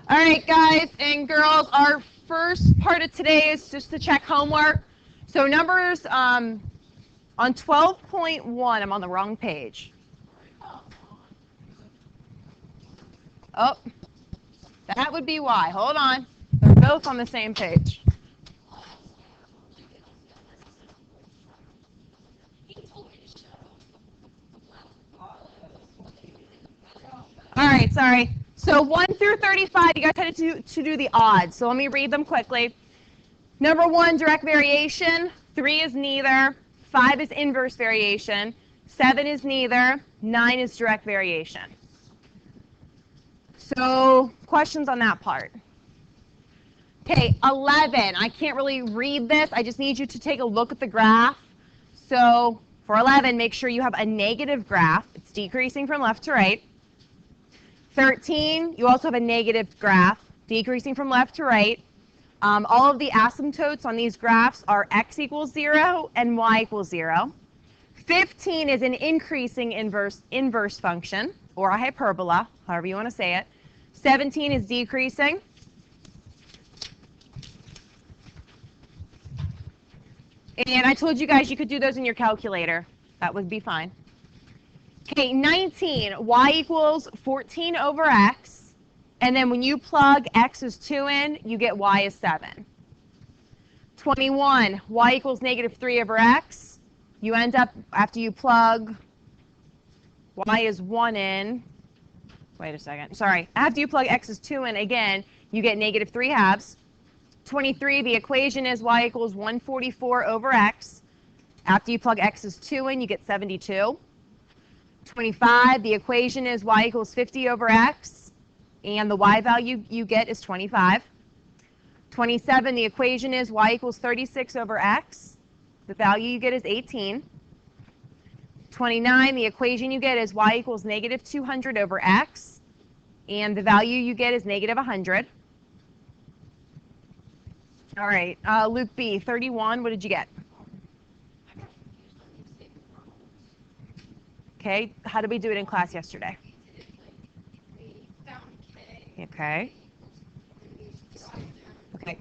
All right, guys and girls, our first part of today is just to check homework. So numbers on 12.1, I'm on the wrong page. Oh, that would be why. Hold on. They're both on the same page. All right, sorry. So 1 through 35, you guys had to do the odds. So let me read them quickly. Number 1, direct variation. 3 is neither. 5 is inverse variation. 7 is neither. 9 is direct variation. So questions on that part. Okay, 11. I can't really read this. I just need you to take a look at the graph. So for 11, make sure you have a negative graph. It's decreasing from left to right. 13, you also have a negative graph, decreasing from left to right. All of the asymptotes on these graphs are x equals 0 and y equals 0. 15 is an increasing inverse function, or a hyperbola, however you want to say it. 17 is decreasing. And I told you guys you could do those in your calculator. That would be fine. Okay, 19, y equals 14 over x. And then when you plug x is 2 in, you get y is 7. 21, y equals negative 3 over x. You end up, after you plug y is 1 in, wait a second, sorry. After you plug x is 2 in again, you get negative 3 halves. 23, the equation is y equals 144 over x. After you plug x is 2 in, you get 72. 25, the equation is y equals 50 over x, and the y value you get is 25. 27, the equation is y equals 36 over x. The value you get is 18. 29, the equation you get is y equals negative 200 over x, and the value you get is negative 100. All right, Luke B, 31, what did you get? Okay, how did we do it in class yesterday? Okay. Okay.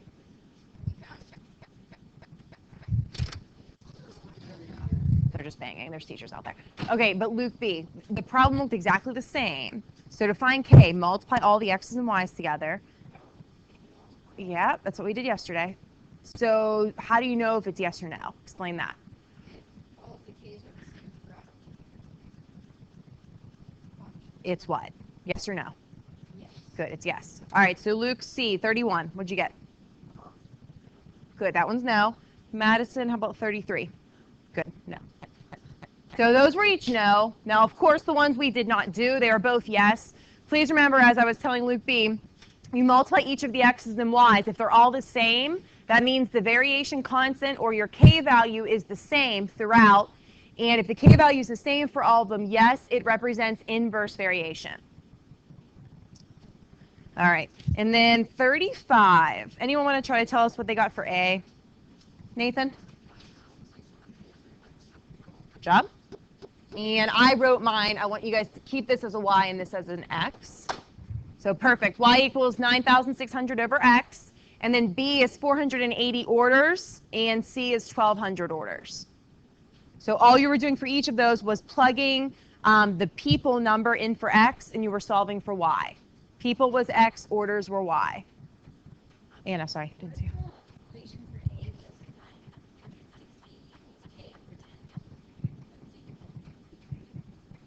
They're just banging. There's teachers out there. Okay, but Luke B, the problem looked exactly the same. So to find k, multiply all the x's and y's together. Yeah, that's what we did yesterday. So how do you know if it's yes or no? Explain that. It's what? Yes or no? Yes. Good, it's yes. All right, so Luke C, 31. What'd you get? Good, that one's no. Madison, how about 33? Good, no. So those were each no. Now, of course, the ones we did not do, they are both yes. Please remember, as I was telling Luke B, you multiply each of the x's and y's. If they're all the same, that means the variation constant or your k value is the same throughout. And if the k value is the same for all of them, yes, it represents inverse variation. All right, and then 35. Anyone want to try to tell us what they got for A? Nathan? Good job. And I wrote mine. I want you guys to keep this as a y and this as an x. So perfect. Y equals 9,600 over x. And then B is 480 orders, and C is 1,200 orders. So all you were doing for each of those was plugging the people number in for x, and you were solving for y. People was x, orders were y. Anna, sorry, didn't see you.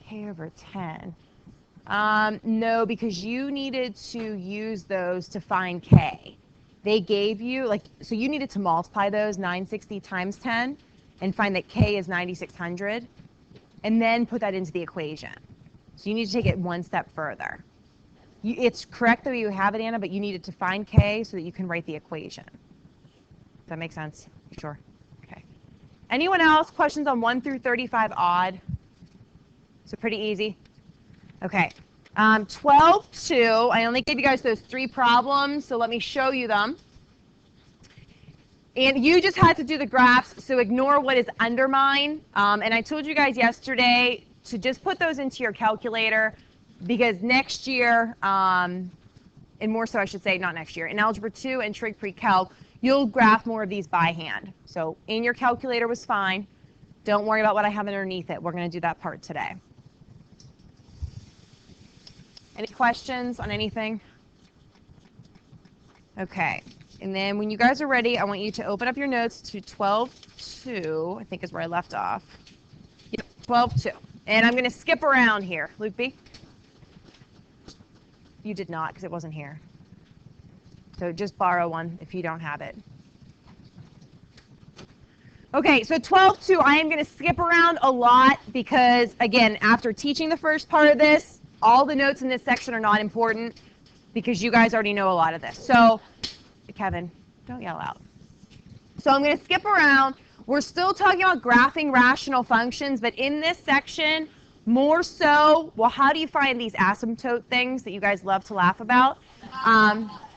K over 10. No, because you needed to use those to find k. They gave you, so you needed to multiply those 960 times 10 and find that k is 9,600, and then put that into the equation. So you need to take it one step further. It's correct the way you have it, Anna, but you needed to find k so that you can write the equation. Does that make sense? Sure. Okay. Anyone else? Questions on 1 through 35 odd? So pretty easy. Okay. 12-2. I only gave you guys those 3 problems, so let me show you them. And you just had to do the graphs, so ignore what is under mine. And I told you guys yesterday to just put those into your calculator, because next year and more so I should say, not next year, in Algebra 2 and Trig Pre-Calc, you'll graph more of these by hand. So in your calculator was fine. Don't worry about what I have underneath it. We're going to do that part today. Any questions on anything? Okay. And then when you guys are ready, I want you to open up your notes to 12.2, I think is where I left off. Yep, 12.2. And I'm going to skip around here. Luke B? You did not, because it wasn't here. So just borrow one if you don't have it. Okay, so 12.2, I am going to skip around a lot because, again, after teaching the first part of this, all the notes in this section are not important because you guys already know a lot of this. So, Kevin, don't yell out. So I'm going to skip around. We're still talking about graphing rational functions, but in this section, more so, well, how do you find these asymptote things that you guys love to laugh about?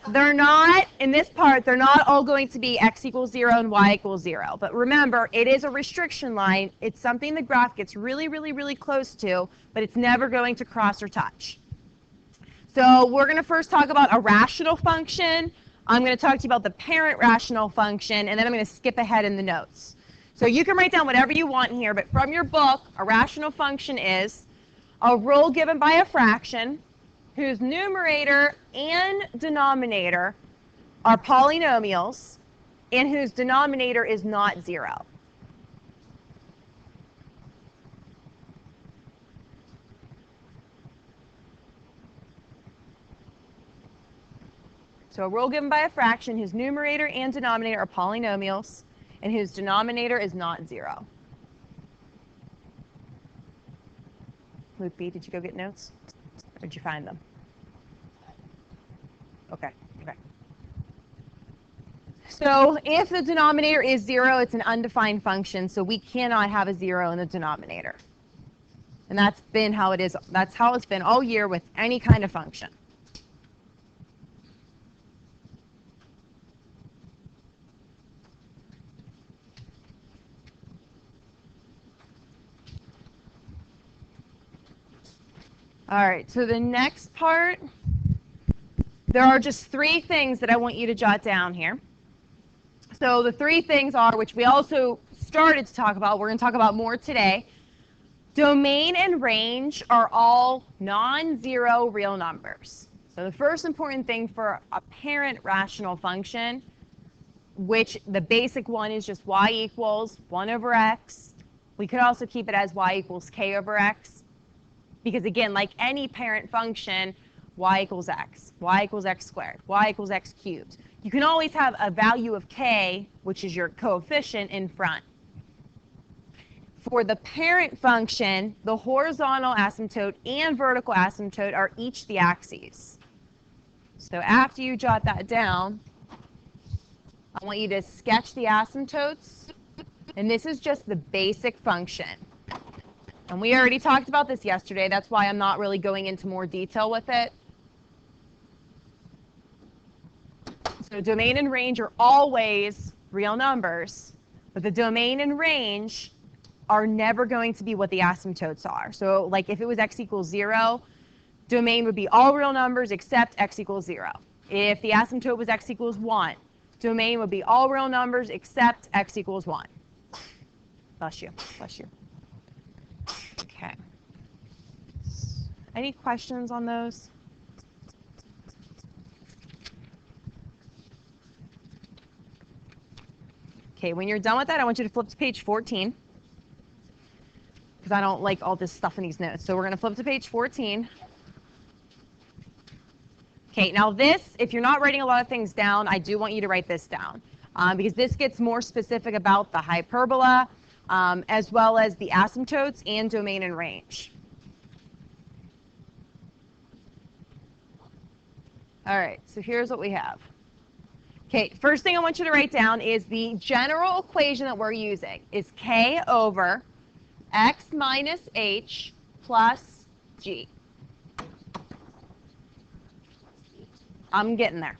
They're not, in this part, they're not all going to be x equals 0 and y equals 0. But remember, it is a restriction line. It's something the graph gets really, really, really close to, but it's never going to cross or touch. So we're going to first talk about a rational function. I'm going to talk to you about the parent rational function, and then I'm going to skip ahead in the notes. So you can write down whatever you want here, but from your book, a rational function is a rule given by a fraction whose numerator and denominator are polynomials and whose denominator is not 0. So a rule given by a fraction whose numerator and denominator are polynomials and whose denominator is not 0. Luke B, did you go get notes? Or did you find them? Okay. So if the denominator is 0, it's an undefined function, so we cannot have a 0 in the denominator. And that's been how it is. That's how it's been all year with any kind of function. All right, so the next part, there are just 3 things that I want you to jot down here. So the 3 things are, which we also started to talk about, we're going to talk about more today. Domain and range are all non-zero real numbers. So the first important thing for a parent rational function, which the basic one is just y equals 1 over x. We could also keep it as y equals k over x. Because again, like any parent function, y equals x squared, y equals x cubed. You can always have a value of k, which is your coefficient, in front. For the parent function, the horizontal asymptote and vertical asymptote are each the axes. So after you jot that down, I want you to sketch the asymptotes. And this is just the basic function. And we already talked about this yesterday. That's why I'm not really going into more detail with it. So domain and range are always real numbers, but the domain and range are never going to be what the asymptotes are. So like if it was x equals 0, domain would be all real numbers except x equals 0. If the asymptote was x equals 1, domain would be all real numbers except x equals 1. Bless you. Bless you. Okay. Any questions on those? Okay, when you're done with that, I want you to flip to page 14. Because I don't like all this stuff in these notes. So we're going to flip to page 14. Okay, now this, if you're not writing a lot of things down, I do want you to write this down. Because this gets more specific about the hyperbola, as well as the asymptotes and domain and range. All right, so here's what we have. Okay, first thing I want you to write down is the general equation that we're using is k over x minus h plus g. I'm getting there.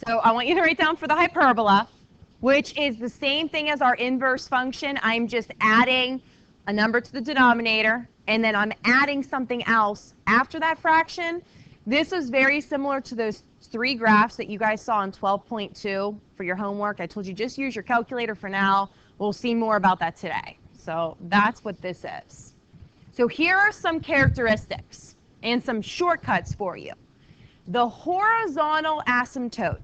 So I want you to write down for the hyperbola, which is the same thing as our inverse function. I'm just adding a number to the denominator, and then I'm adding something else after that fraction, This is very similar to those 3 graphs that you guys saw in 12.2 for your homework. I told you just use your calculator for now. We'll see more about that today. So that's what this is. So here are some characteristics and some shortcuts for you. The horizontal asymptote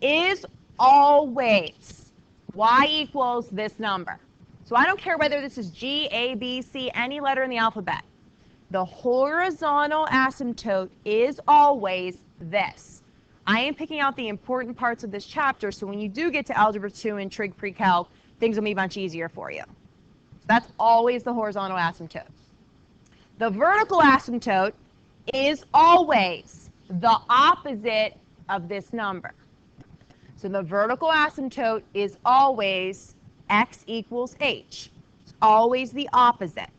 is always y equals this number. So I don't care whether this is G, A, B, C, any letter in the alphabet. The horizontal asymptote is always this. I am picking out the important parts of this chapter, so when you do get to Algebra 2 and Trig Pre-Calc, things will be much easier for you. So that's always the horizontal asymptote. The vertical asymptote is always the opposite of this number. So the vertical asymptote is always x equals h. It's always the opposite.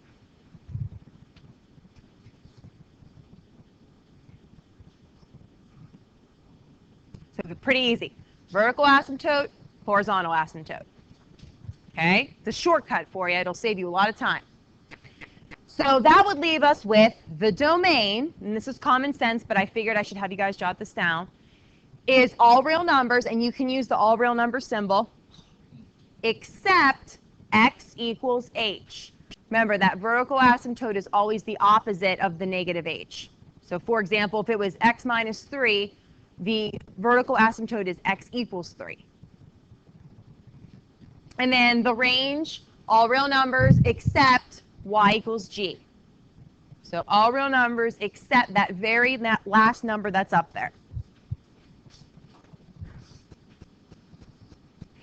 So it's pretty easy. Vertical asymptote, horizontal asymptote. Okay? It's a shortcut for you. It'll save you a lot of time. So that would leave us with the domain, and this is common sense, but I figured I should have you guys jot this down, is all real numbers, and you can use the all real number symbol, except x equals h. Remember, that vertical asymptote is always the opposite of the negative h. So for example, if it was x minus 3, the vertical asymptote is x equals 3. And then the range, all real numbers except y equals g. So all real numbers except that very last number that's up there.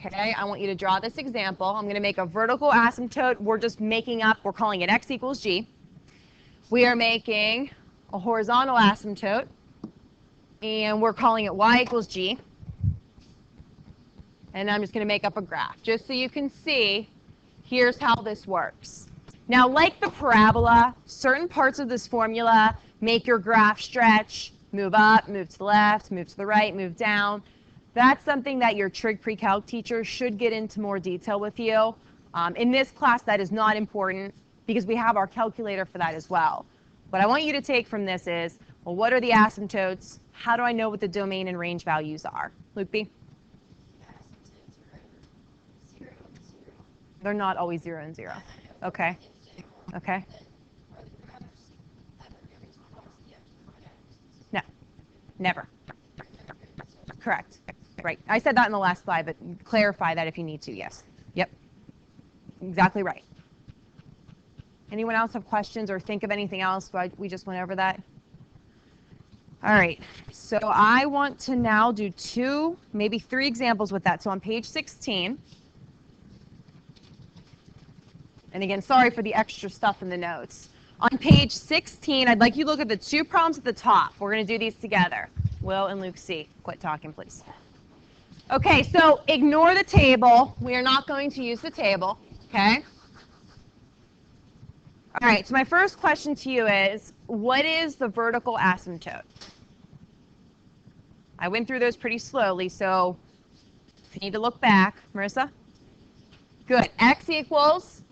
Okay, I want you to draw this example. I'm going to make a vertical asymptote. We're just making up, we're calling it x equals g. We are making a horizontal asymptote, and we're calling it y equals g. And I'm just going to make up a graph, just so you can see, here's how this works. Now, like the parabola, certain parts of this formula make your graph stretch, move up, move to the left, move to the right, move down. That's something that your Trig Pre-Calc teacher should get into more detail with you. In this class, that is not important because we have our calculator for that as well. What I want you to take from this is, well, what are the asymptotes? How do I know what the domain and range values are? Luke B? They're not always 0 and 0. Okay. Okay. No, never. Correct. Right. I said that in the last slide, but clarify that if you need to. Yes. Yep. Exactly right. Anyone else have questions or think of anything else? We just went over that. All right. So I want to now do 2, maybe 3 examples with that. So on page 16. And again, sorry for the extra stuff in the notes. On page 16, I'd like you to look at the 2 problems at the top. We're going to do these together. Will and Luke C. Quit talking, please. Okay, so ignore the table. We are not going to use the table, okay? All right, so my first question to you is, what is the vertical asymptote? I went through those pretty slowly, so if you need to look back. Marissa? Good. X equals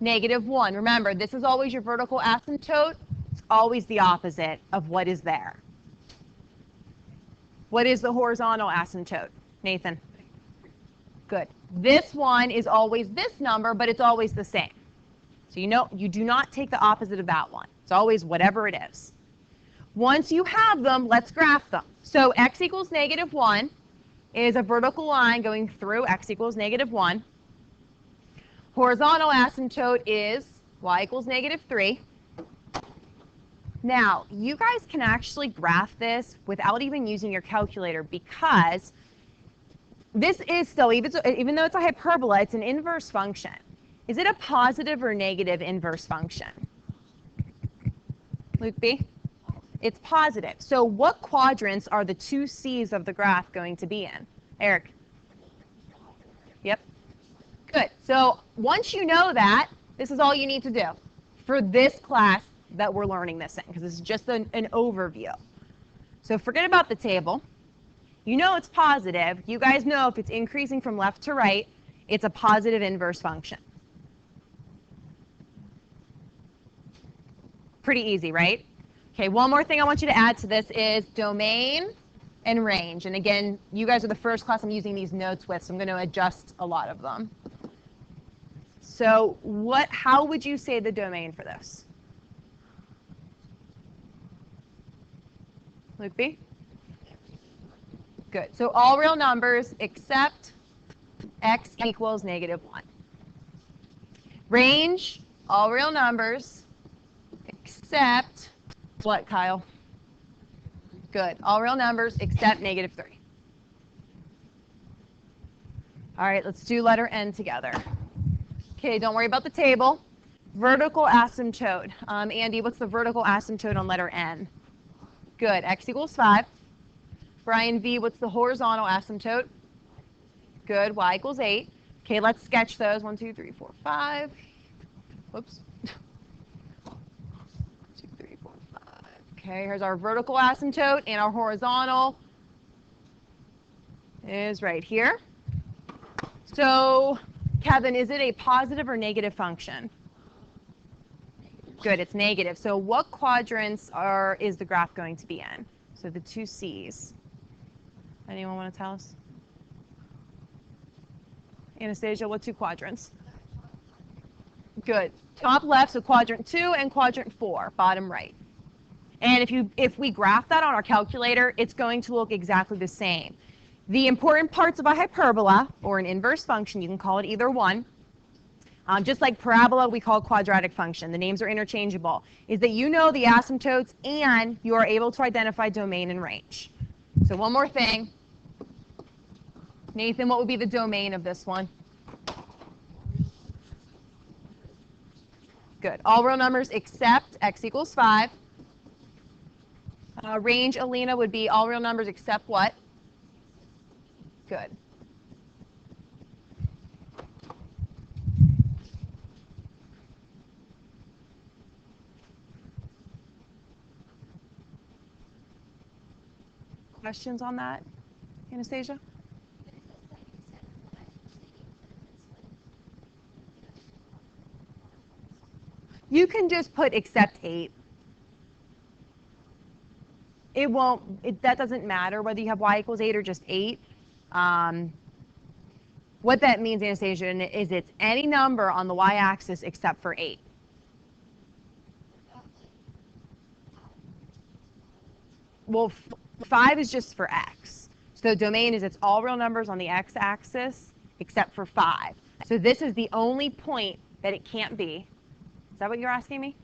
-1. Remember, this is always your vertical asymptote. It's always the opposite of what is there. What is the horizontal asymptote? Nathan? Good. This one is always this number, but it's always the same. So you know, you do not take the opposite of that one. It's always whatever it is. Once you have them, let's graph them. So x equals -1 is a vertical line going through x equals -1. Horizontal asymptote is y equals -3. Now, you guys can actually graph this without even using your calculator because this is still, even though it's a hyperbola, it's an inverse function. Is it a positive or negative inverse function? Luke B? It's positive. So what quadrants are the 2 C's of the graph going to be in? Eric? Yep. Good. So once you know that, this is all you need to do for this class that we're learning this in, because this is just an overview. So forget about the table. You know it's positive. You guys know if it's increasing from left to right, it's a positive inverse function. Pretty easy, right? Okay, one more thing I want you to add to this is domain and range. And again, you guys are the first class I'm using these notes with, so I'm going to adjust a lot of them. So how would you say the domain for this? Luke B? Good. So all real numbers except x equals -1. Range, all real numbers except what, Kyle? Good. All real numbers except -3. All right, let's do letter N together. Okay, don't worry about the table. Vertical asymptote. Andy, what's the vertical asymptote on letter N? Good. X equals 5. Brian V, what's the horizontal asymptote? Good. Y equals 8. Okay, let's sketch those. 1, 2, 3, 4, 5. Whoops. 2, 3, 4, 5. Okay, here's our vertical asymptote, and our horizontal is right here. So, Kevin, is it a positive or negative function? Good, it's negative. So what quadrants is the graph going to be in? So the two C's. Anyone want to tell us? Anastasia, what two quadrants? Good. Top left, so quadrant 2 and quadrant 4, bottom right. And if we graph that on our calculator, it's going to look exactly the same. The important parts of a hyperbola, or an inverse function, you can call it either one, just like parabola, we call quadratic function. The names are interchangeable. Is that you know the asymptotes and you are able to identify domain and range. So one more thing. Nathan, what would be the domain of this one? Good. All real numbers except x equals 5. Range, Alina, would be all real numbers except what? Good. Questions on that, Anastasia? You can just put except 8. It won't, that doesn't matter whether you have y equals 8 or just 8. What that means, Anastasia, is it's any number on the y-axis except for 8. Well, 5 is just for x. So domain is it's all real numbers on the x-axis except for 5. So this is the only point that it can't be. Is that what you're asking me?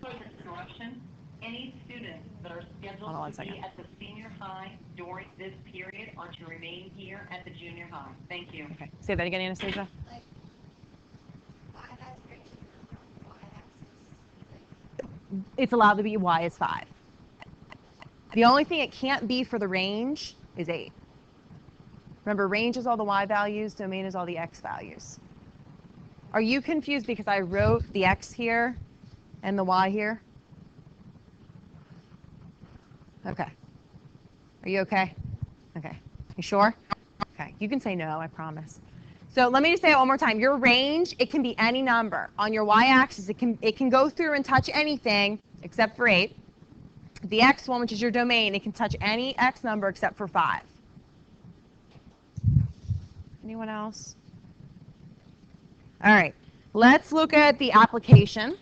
Interruption. Any students that are scheduled to be at the senior high during this period are to remain here at the junior high. Thank you. Okay. Say that again, Anastasia. It's allowed to be y is 5. The only thing it can't be for the range is 8. Remember, range is all the y values, domain is all the x values. Are you confused because I wrote the x here and the y here? Okay. Are you okay? Okay. You sure? Okay. You can say no, I promise. So let me just say it one more time. Your range, it can be any number. On your y-axis, it can go through and touch anything except for 8. The x one, which is your domain, it can touch any x number except for 5. Anyone else? All right. Let's look at the application.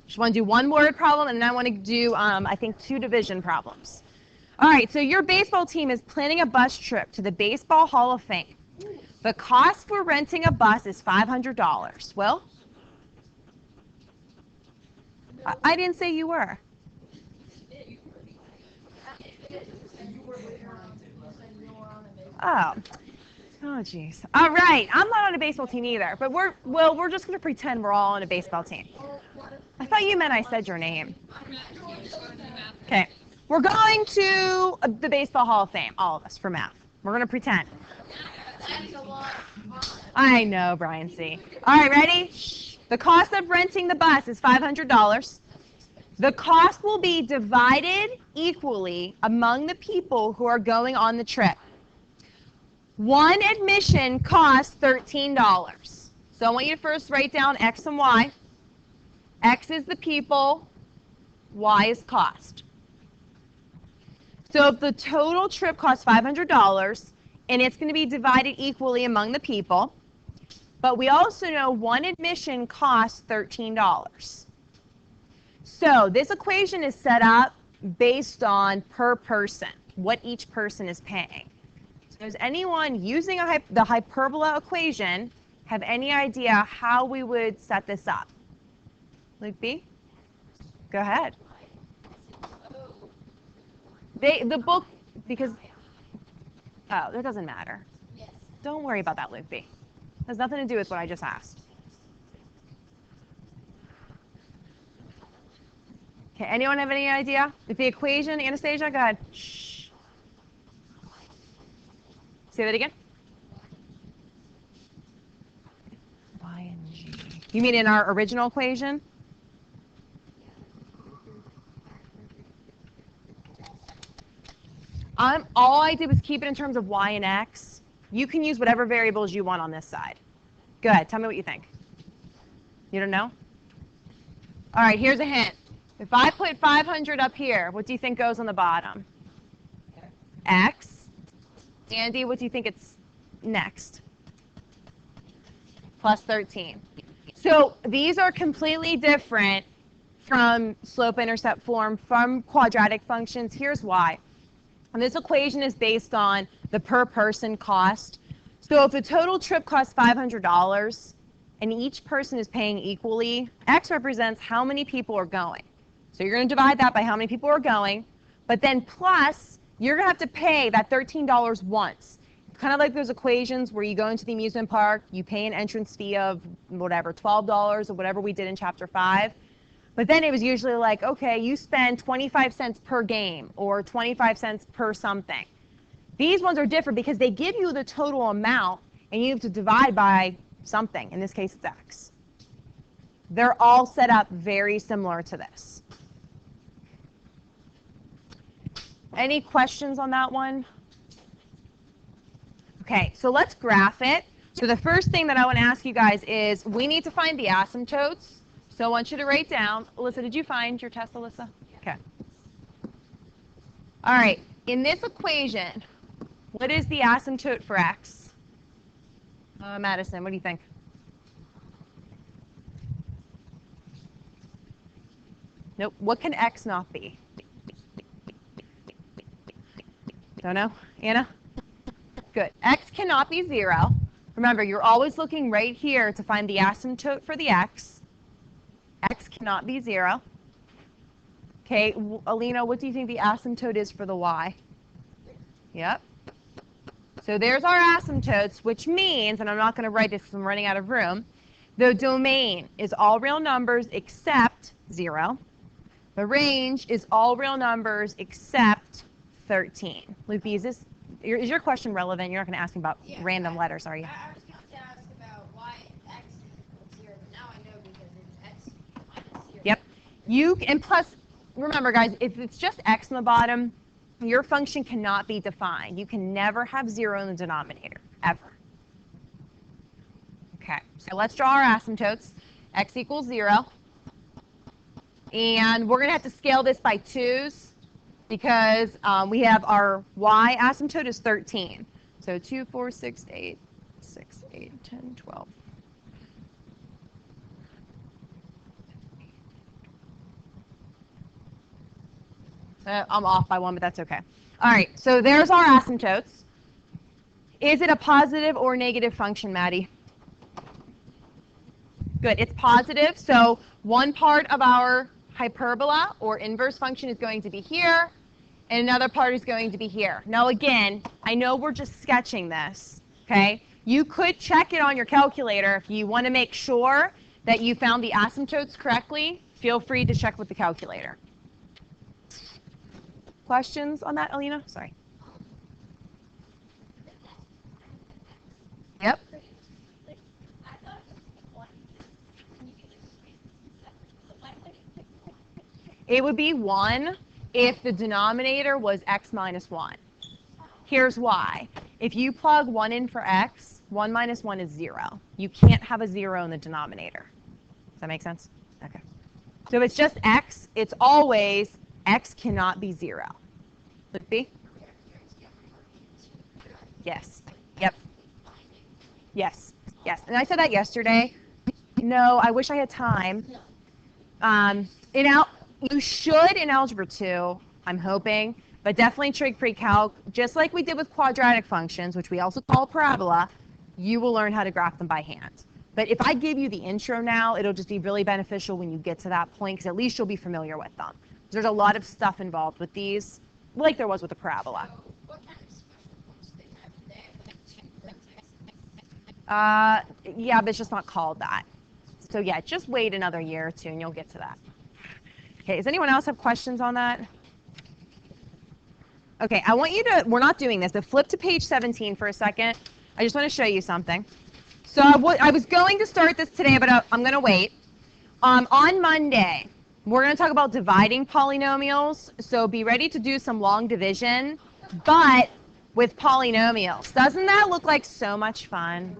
Just want to do one word problem, and then I want to do, I think, 2 division problems. All right, so your baseball team is planning a bus trip to the Baseball Hall of Fame. The cost for renting a bus is $500. Will? I didn't say you were. Oh. Oh, geez. All right. I'm not on a baseball team either, but we're just going to pretend we're all on a baseball team. I thought you meant I said your name. Okay. We're going to the Baseball Hall of Fame, all of us, for math. We're going to pretend. I know, Brian C. All right, ready? The cost of renting the bus is $500. The cost will be divided equally among the people who are going on the trip. One admission costs $13. So I want you to first write down X and Y. X is the people. y is cost. So if the total trip costs $500 and it's going to be divided equally among the people, but we also know one admission costs $13. So this equation is set up based on per person, what each person is paying. So does anyone using the hyperbola equation have any idea how we would set this up? Luke B? Go ahead. The book, because, oh, that doesn't matter. Don't worry about that, Luke B. It has nothing to do with what I just asked. Okay, anyone have any idea? If the equation, Anastasia, go ahead. Shh. Say that again. Y and G. You mean in our original equation? All I did was keep it in terms of y and x. You can use whatever variables you want on this side. Go ahead, tell me what you think. You don't know? All right, here's a hint. If I put 500 up here, what do you think goes on the bottom? X. Andy, what do you think it's next? Plus 13. So these are completely different from slope-intercept form, from quadratic functions. Here's why. And this equation is based on the per person cost. So if the total trip costs $500 and each person is paying equally, X represents how many people are going. So you're going to divide that by how many people are going, but then plus you're going to have to pay that $13 once. Kind of like those equations where you go into the amusement park, you pay an entrance fee of whatever, $12 or whatever we did in chapter 5. But then it was usually like, okay, you spend 25 cents per game or 25 cents per something. These ones are different because they give you the total amount and you have to divide by something. In this case, it's X. They're all set up very similar to this. Any questions on that one? Okay, so let's graph it. So the first thing that I want to ask you guys is we need to find the asymptotes. So I want you to write down. Alyssa, did you find your test, Alyssa? Okay. All right, in this equation, what is the asymptote for X? Madison, what do you think? Nope, what can X not be? Don't know? Anna? Good. X cannot be 0. Remember, you're always looking right here to find the asymptote for the X. X cannot be 0. Okay, Alina, what do you think the asymptote is for the Y? Yep. So there's our asymptotes, which means, and I'm not going to write this because I'm running out of room, the domain is all real numbers except 0. The range is all real numbers except 13. Lupe, is your question relevant? You're not going to ask me about random letters, are you? I was going to ask about why X is 0, but now I know because it's X minus 0. Yep. And plus, remember guys, if it's just X in the bottom, your function cannot be defined. You can never have 0 in the denominator, ever. Okay, so let's draw our asymptotes. X equals 0. And we're going to have to scale this by 2's because we have our Y asymptote is 13. So 2, 4, 6, 8, 6, 8, 10, 12. I'm off by 1, but that's okay. All right, so there's our asymptotes. Is it a positive or negative function, Maddie? Good, it's positive. So one part of our hyperbola or inverse function is going to be here, and another part is going to be here. Now again, I know we're just sketching this, okay? You could check it on your calculator if you want to make sure that you found the asymptotes correctly. Feel free to check with the calculator. Questions on that, Alina? Sorry. Yep. It would be 1 if the denominator was x minus 1. Here's why. If you plug 1 in for x, 1 minus 1 is 0. You can't have a 0 in the denominator. Does that make sense? Okay. So if it's just x, it's always x cannot be 0. Look, B? Yes. Yep. Yes. Yes. And I said that yesterday. No, I wish I had time. You should in Algebra 2, I'm hoping, but definitely trig pre-calc, just like we did with quadratic functions, which we also call parabola, you will learn how to graph them by hand. But if I give you the intro now, it'll just be really beneficial when you get to that point, because at least you'll be familiar with them. There's a lot of stuff involved with these, like there was with the parabola. What kind of special ones they have there? Yeah, but it's just not called that. So yeah, just wait another year or two and you'll get to that. Okay, does anyone else have questions on that? Okay, I want you to, we're not doing this, but flip to page 17 for a second. I just want to show you something. So I was going to start this today, but I'm going to wait. On Monday, we're going to talk about dividing polynomials. So be ready to do some long division, but with polynomials. Doesn't that look like so much fun?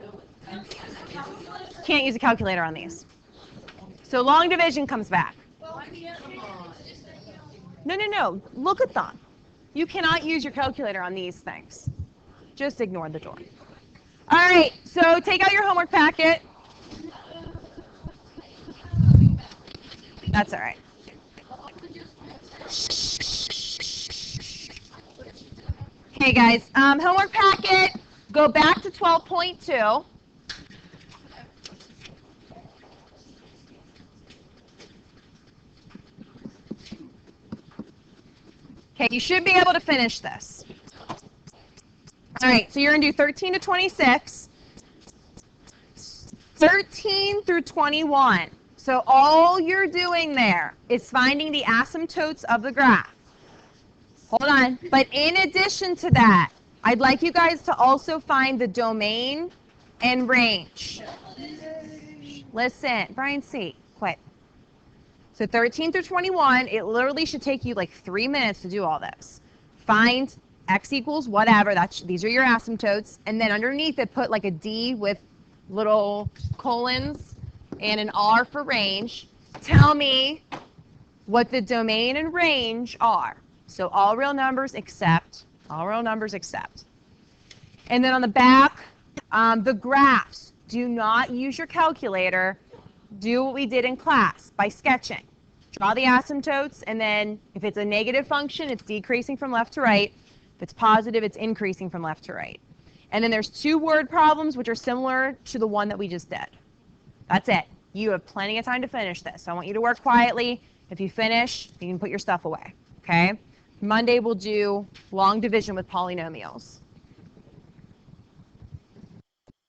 Can't use a calculator on these. So long division comes back. No. Look at them. You cannot use your calculator on these things. Just ignore the door. All right, so take out your homework packet. That's all right. Okay, guys, homework packet, go back to 12.2. Okay, you should be able to finish this. All right, so you're going to do 13 to 26, 13 through 21. So all you're doing there is finding the asymptotes of the graph. Hold on. But in addition to that, I'd like you guys to also find the domain and range. Listen, Brian C., quit. So 13 through 21, it literally should take you like 3 minutes to do all this. Find x equals whatever, these are your asymptotes, and then underneath it put like a D with little colons and an R for range. Tell me what the domain and range are. So all real numbers except. And then on the back, the graphs. Do not use your calculator. Do what we did in class by sketching. Draw the asymptotes, and then if it's a negative function, it's decreasing from left to right. If it's positive, it's increasing from left to right. And then there's 2 word problems, which are similar to the one that we just did. That's it. You have plenty of time to finish this. So I want you to work quietly. If you finish, you can put your stuff away. Okay? Monday we'll do long division with polynomials.